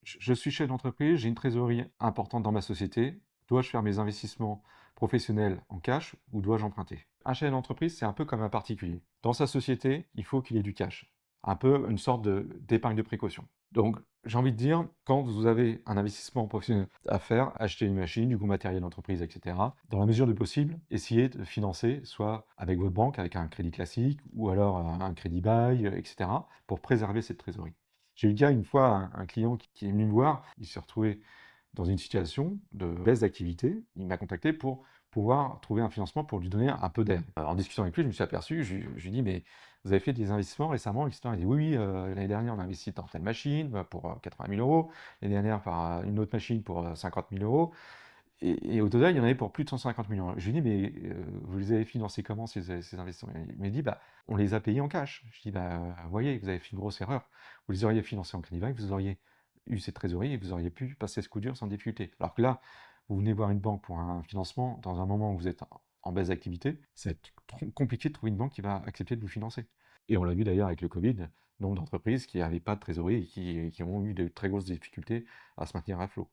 Je suis chef d'entreprise, j'ai une trésorerie importante dans ma société. Dois-je faire mes investissements professionnels en cash ou dois-je emprunter? Un chef d'entreprise, c'est un peu comme un particulier. Dans sa société, il faut qu'il ait du cash, un peu une sorte d'épargne de précaution. Donc, j'ai envie de dire, quand vous avez un investissement professionnel à faire, acheter une machine, du gros matériel d'entreprise, etc., dans la mesure du possible, essayez de financer soit avec votre banque, avec un crédit classique, ou alors un crédit bail, etc., pour préserver cette trésorerie. J'ai eu le cas une fois, un client qui est venu me voir, il s'est retrouvé dans une situation de baisse d'activité. Il m'a contacté pour pouvoir trouver un financement pour lui donner un peu d'aide. En discutant avec lui, je me suis aperçu, je lui ai dit: «Mais vous avez fait des investissements récemment?» et cetera. Il dit: «Oui, oui, l'année dernière, on a investi dans telle machine, pour 80 000 €, l'année dernière par, une autre machine pour, 50 000 €, et au total, il y en avait pour plus de 150 millions. Je lui dis: «Mais, vous les avez financés comment ces investissements?» Il m'a dit: «Bah, on les a payés en cash». Je dis: «Bah, vous voyez, vous avez fait une grosse erreur. Vous les auriez financés en crédit bail, vous auriez eu cette trésorerie et vous auriez pu passer ce coup dur sans difficulté. Alors que là, vous venez voir une banque pour un financement dans un moment où vous êtes en baisse d'activité, ça va être compliqué de trouver une banque qui va accepter de vous financer». Et on l'a vu d'ailleurs avec le Covid, nombre d'entreprises qui n'avaient pas de trésorerie et qui ont eu de très grosses difficultés à se maintenir à flot.